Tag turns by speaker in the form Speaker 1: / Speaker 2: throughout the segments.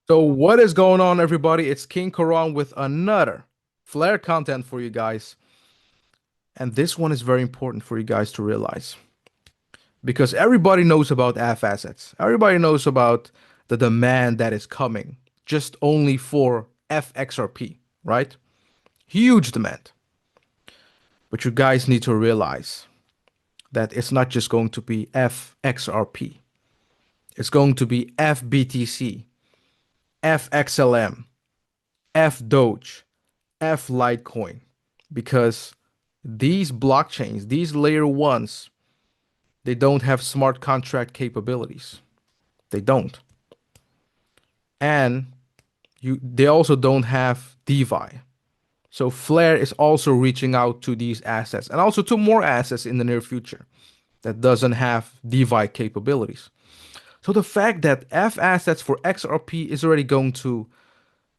Speaker 1: So what is going on, everybody? It's King Karan with another Flare content for you guys. And this one is very important for you guys to realize because everybody knows about F assets. Everybody knows about the demand that is coming just only for FXRP, right? Huge demand. But you guys need to realize that it's not just going to be FXRP. It's going to be FBTC, FXLM, F Doge, F Litecoin, because these blockchains, these layer ones, they don't have smart contract capabilities. They don't. And they also don't have DeFi. So Flare is also reaching out to these assets and also to more assets in the near future that doesn't have DeFi capabilities. So the fact that F assets for XRP is already going to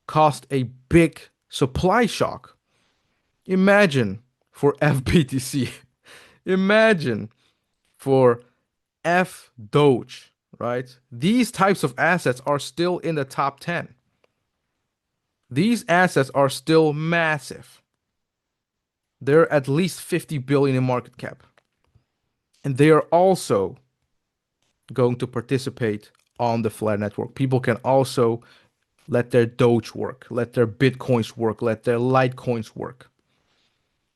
Speaker 1: cost a big supply shock. Imagine for FBTC. Imagine for F Doge, right? These types of assets are still in the top 10. These assets are still massive. They're at least 50 billion in market cap. And they are also going to participate on the Flare network. People can also let their Doge work, let their Bitcoins work, let their Litecoins work.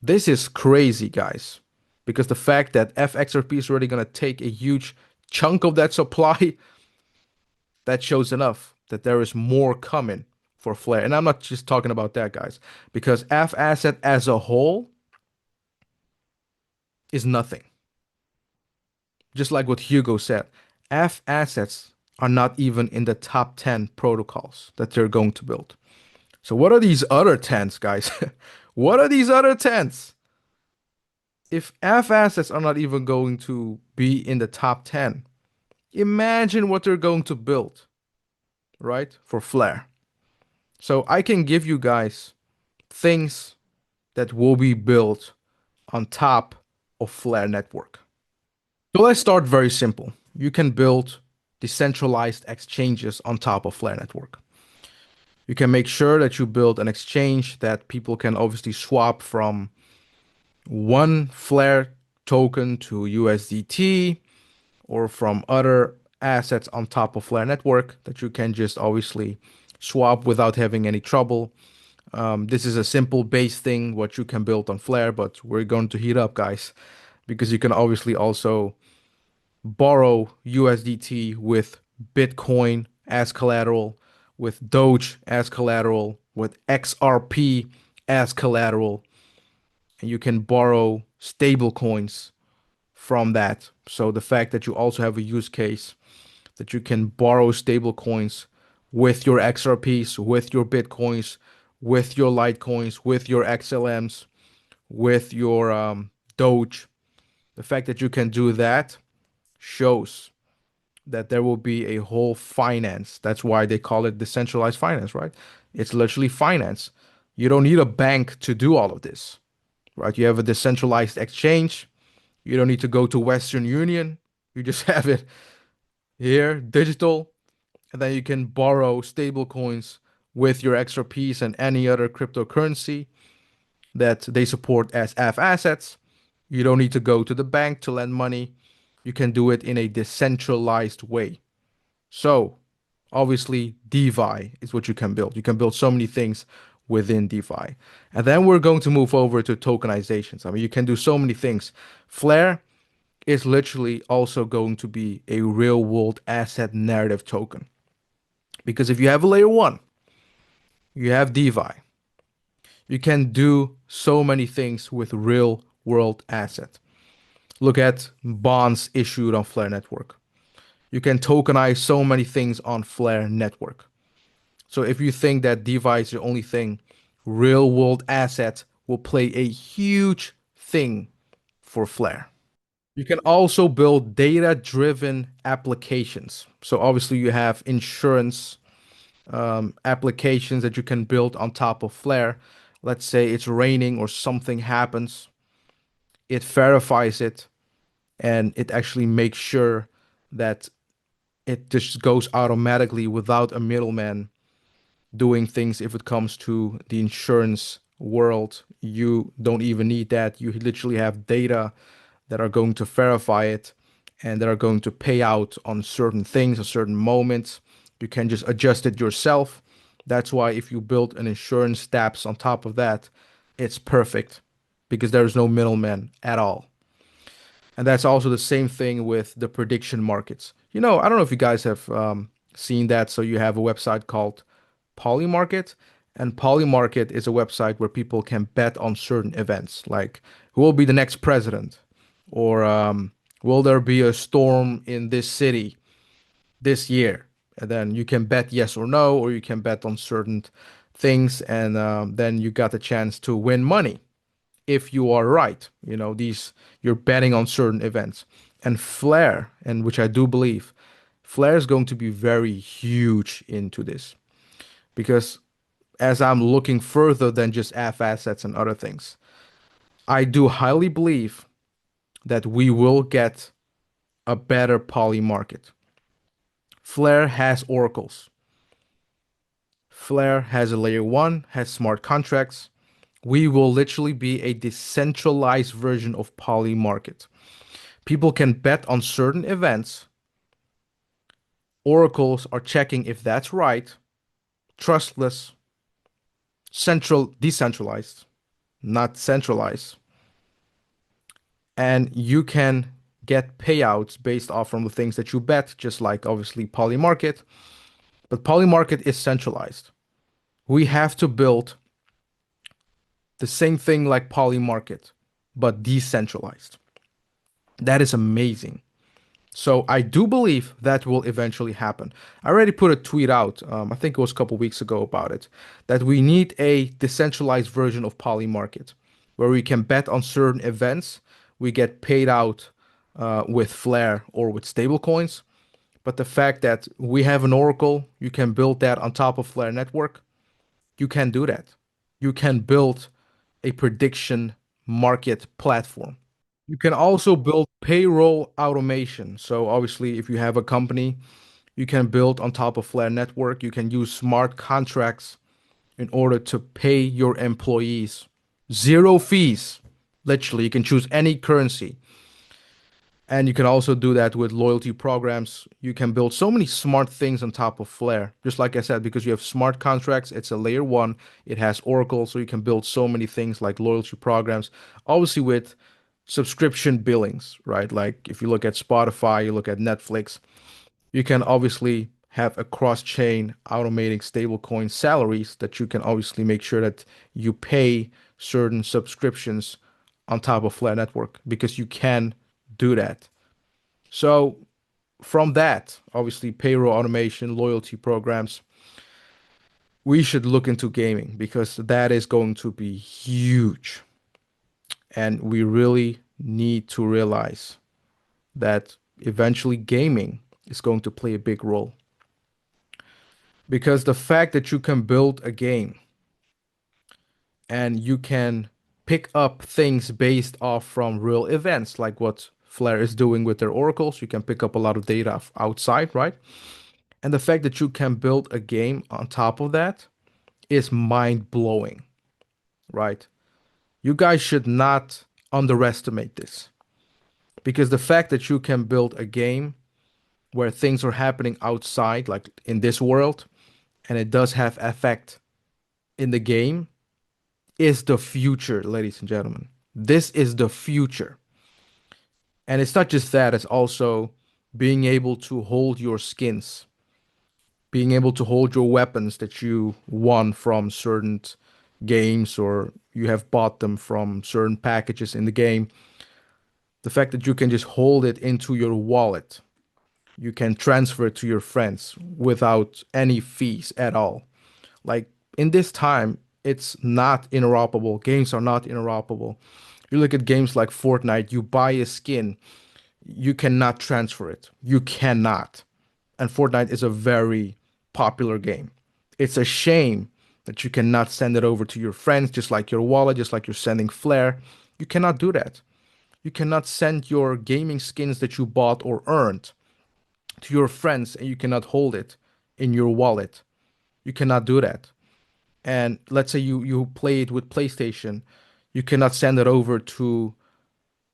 Speaker 1: This is crazy, guys, because the fact that FXRP is already going to take a huge chunk of that supply, that shows enough that there is more coming for Flare. And I'm not just talking about that, guys, because F asset as a whole is nothing. Just like what Hugo said, F assets are not even in the top 10 protocols that they're going to build. So what are these other 10s, guys? What are these other 10s? If F assets are not even going to be in the top 10, imagine what they're going to build, right? For Flare. So I can give you guys things that will be built on top of Flare network. So let's start very simple. You can build decentralized exchanges on top of Flare network. You can make sure that you build an exchange that people can obviously swap from one Flare token to USDT or from other assets on top of Flare network that you can just obviously swap without having any trouble. This is a simple base thing what you can build on Flare, but we're going to heat up, guys, because you can obviously also borrow USDT with Bitcoin as collateral, with Doge as collateral, with XRP as collateral, and you can borrow stable coins from that. So the fact that you also have a use case that you can borrow stable coins with your XRPs, with your Bitcoins, with your Litecoins, with your XLMs, with your Doge. The fact that you can do that shows that there will be a whole finance. That's why they call it decentralized finance, right? It's literally finance. You don't need a bank to do all of this, right? You have a decentralized exchange. You don't need to go to Western Union. You just have it here, digital, and then you can borrow stable coins with your XRPs and any other cryptocurrency that they support as F assets. You don't need to go to the bank to lend money. You can do it in a decentralized way. So, obviously, DeFi is what you can build. You can build so many things within DeFi. And then we're going to move over to tokenizations. I mean, you can do so many things. Flare is literally also going to be a real world asset narrative token. Because if you have a layer one, you have DeFi, you can do so many things with real world asset. Look at bonds issued on Flare network. You can tokenize so many things on Flare network. So if you think that DeFi is the only thing, real world asset will play a huge thing for Flare. You can also build data-driven applications. So obviously you have insurance applications that you can build on top of Flare. Let's say it's raining or something happens, it verifies it and it actually makes sure that it just goes automatically without a middleman doing things if it comes to the insurance world. You don't even need that. You literally have data that are going to verify it and that are going to pay out on certain things, at certain moments. You can just adjust it yourself. That's why if you build an insurance dApps on top of that, it's perfect because there's no middleman at all. And that's also the same thing with the prediction markets. I don't know if you guys have seen that. So you have a website called Polymarket, and Polymarket is a website where people can bet on certain events, like who will be the next president, or will there be a storm in this city this year? And then you can bet yes or no, or you can bet on certain things, and then you got the chance to win money if you are right. These you're betting on certain events. And Flare, and which I do believe, Flare is going to be very huge into this because as I'm looking further than just F assets and other things, I do highly believe that we will get a better poly market. Flare has oracles. Flare has a layer one, has smart contracts. We will literally be a decentralized version of poly market. People can bet on certain events. Oracles are checking if that's right, trustless, decentralized, not centralized. And you can get payouts based off from the things that you bet, just like obviously Polymarket. But Polymarket is centralized. We have to build the same thing like Polymarket, but decentralized. That is amazing. So I do believe that will eventually happen. I already put a tweet out, I think it was a couple weeks ago about it, that we need a decentralized version of Polymarket where we can bet on certain events. We get paid out with Flare or with stablecoins. But the fact that we have an Oracle, you can build that on top of Flare network. You can do that. You can build a prediction market platform. You can also build payroll automation. So obviously, if you have a company, you can build on top of Flare Network. You can use smart contracts in order to pay your employees. Zero fees. Literally, you can choose any currency. And you can also do that with loyalty programs. You can build so many smart things on top of Flare. Just like I said, because you have smart contracts, it's a layer one. It has Oracle, so you can build so many things like loyalty programs. Obviously, with subscription billings, right? Like if you look at Spotify, you look at Netflix, you can obviously have a cross-chain automating stablecoin salaries that you can obviously make sure that you pay certain subscriptions on top of Flare Network because you can do that. So from that, obviously payroll automation, loyalty programs, we should look into gaming because that is going to be huge. And we really need to realize that eventually gaming is going to play a big role. Because the fact that you can build a game and you can pick up things based off from real events, like what Flare is doing with their oracles, you can pick up a lot of data outside, right? And the fact that you can build a game on top of that is mind blowing, right? You guys should not underestimate this because the fact that you can build a game where things are happening outside, like in this world, and it does have effect in the game, is the future, ladies and gentlemen. This is the future. And it's not just that, it's also being able to hold your skins, being able to hold your weapons that you won from certain games or you have bought them from certain packages in the game. The fact that you can just hold it into your wallet, you can transfer it to your friends without any fees at all. Like in this time, it's not interoperable. Games are not interoperable. You look at games like Fortnite, you buy a skin, you cannot transfer it. You cannot. And Fortnite is a very popular game. It's a shame that you cannot send it over to your friends, just like your wallet, just like you're sending Flare. You cannot do that. You cannot send your gaming skins that you bought or earned to your friends and you cannot hold it in your wallet. You cannot do that. and let's say you play it with PlayStation, you cannot send it over to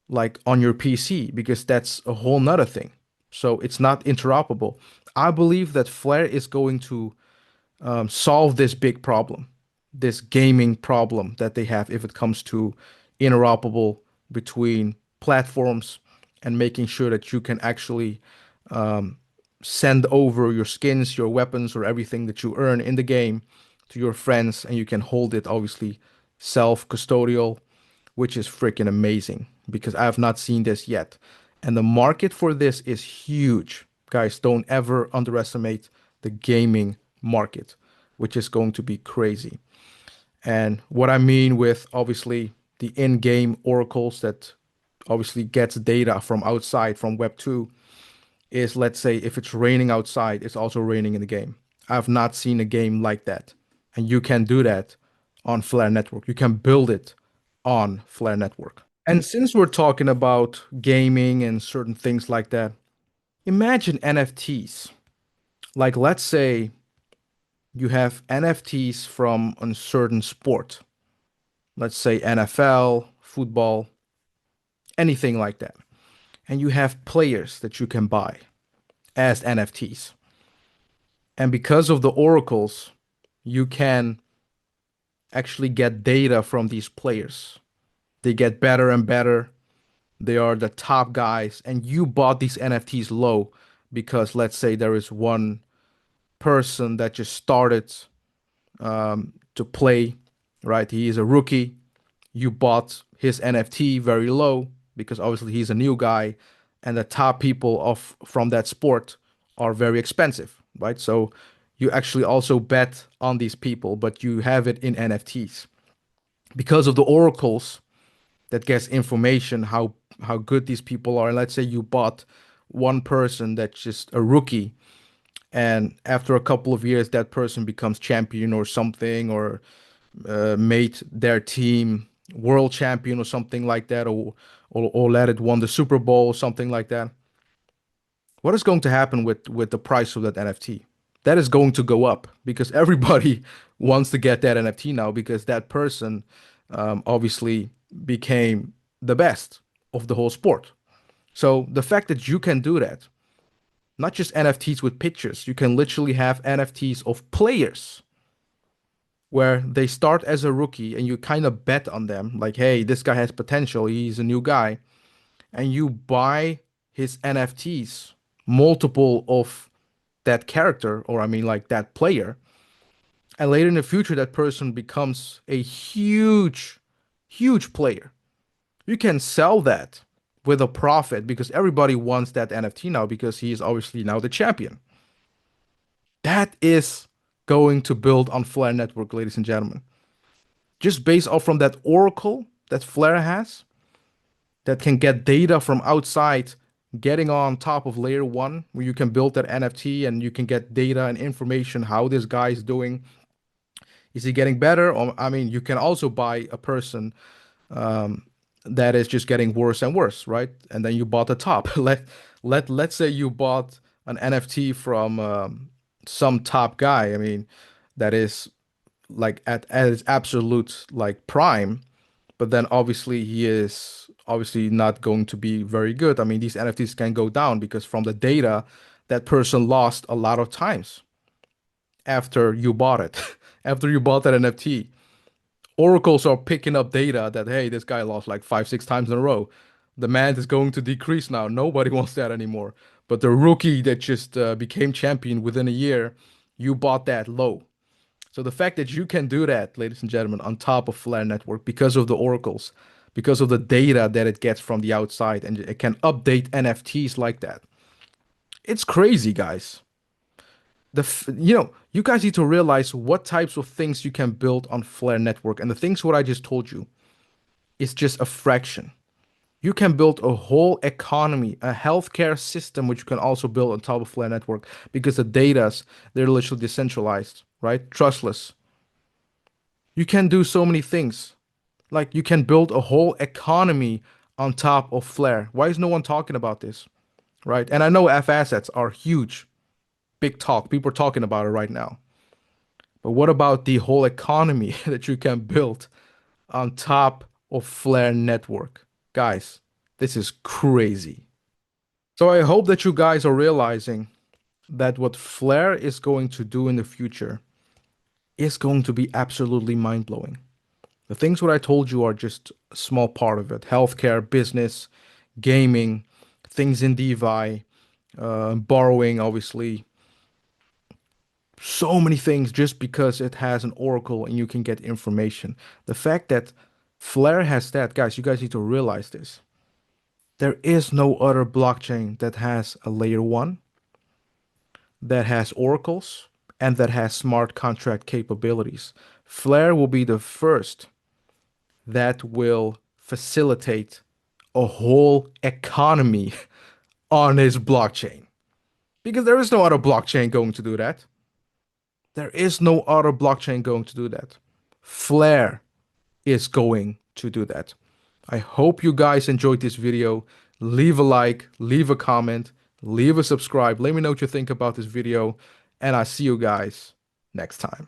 Speaker 1: like on your PC because that's a whole nother thing. So it's not interoperable. I believe that Flare is going to solve this big problem, this gaming problem that they have if it comes to interoperable between platforms and making sure that you can actually um, send over your skins, your weapons, or everything that you earn in the game to your friends, and you can hold it obviously self-custodial, which is freaking amazing because I have not seen this yet. And the market for this is huge. Guys, don't ever underestimate the gaming market, which is going to be crazy. And what I mean with obviously the in-game oracles that obviously gets data from outside from Web 2 is, let's say if it's raining outside, it's also raining in the game. I've not seen a game like that. And you can do that on Flare Network. You can build it on Flare Network. And since we're talking about gaming and certain things like that, imagine NFTs. Like, let's say you have NFTs from a certain sport, let's say NFL, football, anything like that. And you have players that you can buy as NFTs. And because of the oracles, you can actually get data from these players. They get better and better. They are the top guys. And you bought these NFTs low because let's say there is one person that just started to play, right? He is a rookie. You bought his NFT very low because obviously he's a new guy, and the top people of from that sport are very expensive, right? So you actually also bet on these people, but you have it in NFTs because of the oracles that gets information how good these people are. And let's say you bought one person that's just a rookie, and after a couple of years that person becomes champion or something, or made their team world champion or something like that, or let it won the Super Bowl or something like that. What is going to happen with the price of that NFT? That is going to go up because everybody wants to get that NFT now because that person obviously became the best of the whole sport. So the fact that you can do that, not just NFTs with pictures, you can literally have NFTs of players where they start as a rookie and you kind of bet on them like, hey, this guy has potential, he's a new guy, and you buy his NFTs, multiple of that character, or I mean like that player, and later in the future that person becomes a huge player. You can sell that with a profit because everybody wants that NFT now because he is obviously now the champion. That is going to build on Flare Network, ladies and gentlemen. Just based off from that oracle that Flare has, that can get data from outside, getting on top of layer one, where you can build that NFT and you can get data and information how this guy is doing. Is he getting better? Or I mean, you can also buy a person um, that is just getting worse and worse, right? And then you bought the top. Let's say you bought an NFT from some top guy. I mean, that is like at his absolute like prime, but then obviously he is obviously not going to be very good. I mean, these NFTs can go down because from the data, that person lost a lot of times after you bought it. After you bought that NFT, oracles are picking up data that, hey, this guy lost like 5, 6 times in a row. Demand is going to decrease now. Nobody wants that anymore. But the rookie that just became champion within a year, you bought that low. So the fact that you can do that, ladies and gentlemen, on top of Flare Network because of the oracles, because of the data that it gets from the outside, and it can update NFTs like that. It's crazy, guys. You guys need to realize what types of things you can build on Flare Network, and the things what I just told you is just a fraction. You can build a whole economy, a healthcare system, which you can also build on top of Flare Network because the data's they're literally decentralized, right? Trustless. You can do so many things. Like you can build a whole economy on top of Flare. Why is no one talking about this? Right? And I know F assets are huge, big talk. People are talking about it right now. But what about the whole economy that you can build on top of Flare network? Guys, this is crazy. So I hope that you guys are realizing that what Flare is going to do in the future is going to be absolutely mind-blowing. The things what I told you are just a small part of it. Healthcare, business, gaming, things in DeFi, borrowing, obviously. So many things just because it has an oracle and you can get information. The fact that Flare has that, guys, you guys need to realize this. There is no other blockchain that has a layer one, that has oracles, and that has smart contract capabilities. Flare will be the first that will facilitate a whole economy on his blockchain. Because there is no other blockchain going to do that. There is no other blockchain going to do that. Flare is going to do that. I hope you guys enjoyed this video. Leave a like, leave a comment, leave a subscribe. Let me know what you think about this video, and I'll see you guys next time.